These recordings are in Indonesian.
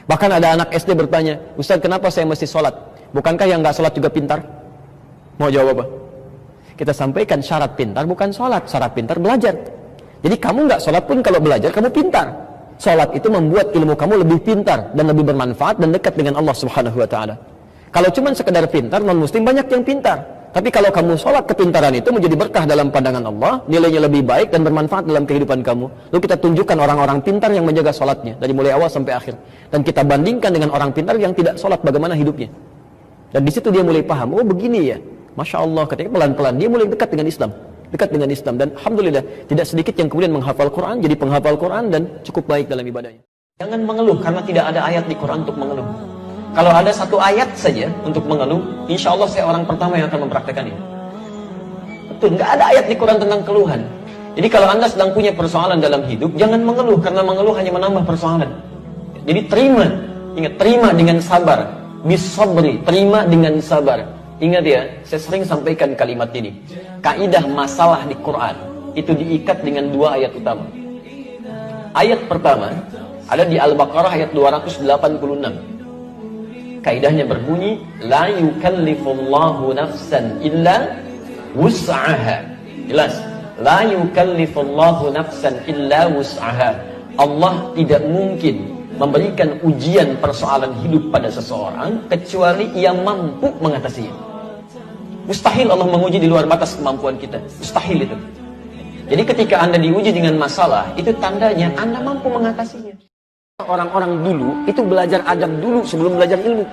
Bahkan ada anak SD bertanya, "Ustaz, kenapa saya mesti sholat? Bukankah yang nggak sholat juga pintar?" Mau jawab apa? Kita sampaikan syarat pintar bukan sholat, syarat pintar belajar. Jadi kamu nggak sholat pun kalau belajar kamu pintar. Sholat itu membuat ilmu kamu lebih pintar dan lebih bermanfaat dan dekat dengan Allah Subhanahu Wa Taala. Kalau cuma sekedar pintar, non muslim banyak yang pintar. Tapi kalau kamu sholat, kepintaran itu menjadi berkah dalam pandangan Allah, nilainya lebih baik dan bermanfaat dalam kehidupan kamu. Lalu kita tunjukkan orang-orang pintar yang menjaga sholatnya dari mulai awal sampai akhir. Dan kita bandingkan dengan orang pintar yang tidak sholat, bagaimana hidupnya. Dan di situ dia mulai paham, oh begini ya, Masya Allah. Ketika pelan-pelan dia mulai dekat dengan Islam, dan alhamdulillah tidak sedikit yang kemudian menghafal Quran, jadi penghafal Quran dan cukup baik dalam ibadahnya. Jangan mengeluh karena tidak ada ayat di Quran untuk mengeluh. Kalau ada satu ayat saja untuk mengeluh, insya Allah saya orang pertama yang akan mempraktekkan ini. Betul, nggak ada ayat di Quran tentang keluhan. Jadi kalau Anda sedang punya persoalan dalam hidup, jangan mengeluh, karena mengeluh hanya menambah persoalan. Jadi terima, ingat, terima dengan sabar. Bisabri, terima dengan sabar. Ingat ya, saya sering sampaikan kalimat ini. Kaidah masalah di Quran itu diikat dengan dua ayat utama. Ayat pertama ada di Al-Baqarah ayat 286. Kaidahnya berbunyi, la yukallifullahu nafsan illa wus'aha. Jelas, la yukallifullahu nafsan illa wus'aha. Allah tidak mungkin memberikan ujian persoalan hidup pada seseorang kecuali ia mampu mengatasinya. Mustahil Allah menguji di luar batas kemampuan kita. Mustahil itu. Jadi ketika Anda diuji dengan masalah, itu tandanya Anda mampu mengatasinya. Orang-orang dulu itu belajar adab dulu sebelum belajar ilmu.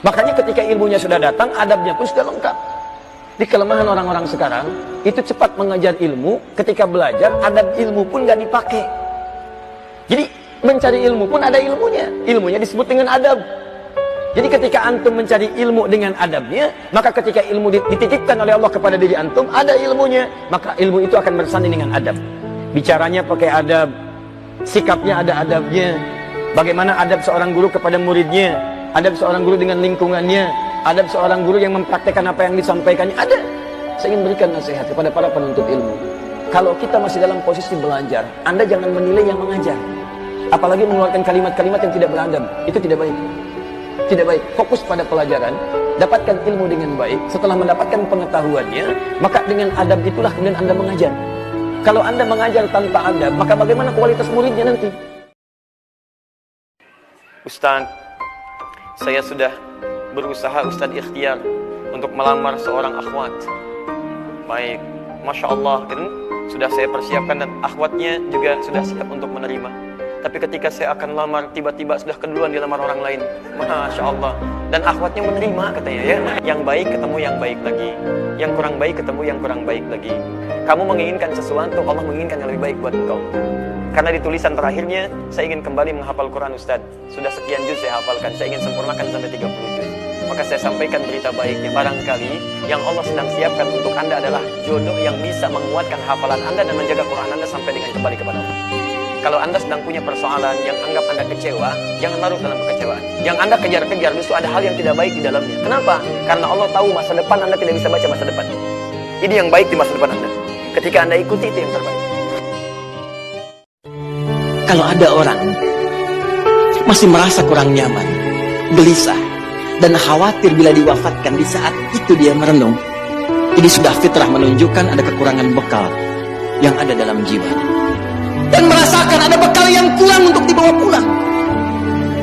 Makanya ketika ilmunya sudah datang, adabnya pun sudah lengkap. Di kelemahan orang-orang sekarang itu cepat mengajar ilmu, ketika belajar adab ilmu pun gak dipakai. Jadi mencari ilmu pun ada ilmunya. Ilmunya disebut dengan adab. Jadi ketika antum mencari ilmu dengan adabnya, maka ketika ilmu dititipkan oleh Allah kepada diri antum, ada ilmunya, maka ilmu itu akan bersanding dengan adab. Bicaranya pakai adab, sikapnya ada adabnya. Bagaimana adab seorang guru kepada muridnya, adab seorang guru dengan lingkungannya, adab seorang guru yang mempraktekkan apa yang disampaikannya, ada. Saya ingin berikan nasihat kepada para penuntut ilmu. Kalau kita masih dalam posisi belajar, Anda jangan menilai yang mengajar. Apalagi mengeluarkan kalimat-kalimat yang tidak beradab. Itu tidak baik. Tidak baik. Fokus pada pelajaran, dapatkan ilmu dengan baik. Setelah mendapatkan pengetahuannya, maka dengan adab itulah kemudian Anda mengajar. Kalau Anda mengajar tanpa adab, maka bagaimana kualitas muridnya nanti? Ustaz, saya sudah berusaha Ustaz ikhtiar untuk melamar seorang akhwat. Baik, Masya Allah, kan sudah saya persiapkan dan akhwatnya juga sudah siap untuk menerima. Tapi ketika saya akan lamar, tiba-tiba sudah keduluan dilamar orang lain. Masya Allah. Dan akhwatnya menerima katanya ya. Yang baik ketemu yang baik lagi. Yang kurang baik ketemu yang kurang baik lagi. Kamu menginginkan sesuatu, Allah menginginkan yang lebih baik buat engkau. Karena di tulisan terakhirnya, saya ingin kembali menghafal Quran Ustaz. Sudah sekian juz saya hafalkan, saya ingin sempurnakan sampai 30 juz. Maka saya sampaikan berita baiknya. Barangkali yang Allah sedang siapkan untuk Anda adalah jodoh yang bisa menguatkan hafalan Anda dan menjaga Quran Anda sampai dengan kembali kepada Allah. Kalau Anda sedang punya persoalan yang anggap Anda kecewa, jangan larut dalam kekecewaan. Yang Anda kejar-kejar justru ada hal yang tidak baik di dalamnya. Kenapa? Karena Allah tahu masa depan Anda tidak bisa baca masa depan. Ini yang baik di masa depan Anda. Ketika Anda ikuti, itu yang terbaik. Kalau ada orang masih merasa kurang nyaman, gelisah, dan khawatir bila diwafatkan, di saat itu dia merenung, ini sudah fitrah menunjukkan ada kekurangan bekal yang ada dalam jiwanya. Dan merasakan ada bekal yang kurang untuk dibawa pulang.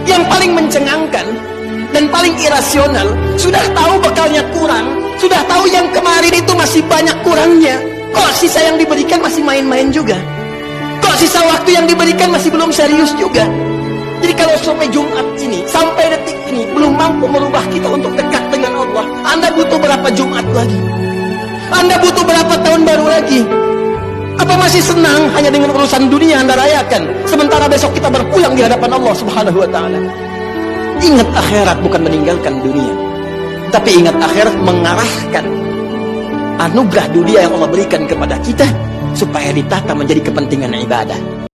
Yang paling mencengangkan dan paling irasional, sudah tahu bekalnya kurang, sudah tahu yang kemarin itu masih banyak kurangnya, kok sisa yang diberikan masih main-main juga, kok sisa waktu yang diberikan masih belum serius juga. Jadi kalau sampai Jumat ini, sampai detik ini belum mampu merubah kita untuk dekat dengan Allah, Anda butuh berapa Jumat lagi? Anda butuh berapa tahun baru lagi? Apa masih senang hanya dengan urusan dunia Anda rayakan, sementara besok kita berpulang di hadapan Allah Subhanahu wa Ta'ala? Ingat akhirat bukan meninggalkan dunia, tapi ingat akhirat mengarahkan anugerah dunia yang Allah berikan kepada kita supaya ditata menjadi kepentingan ibadah.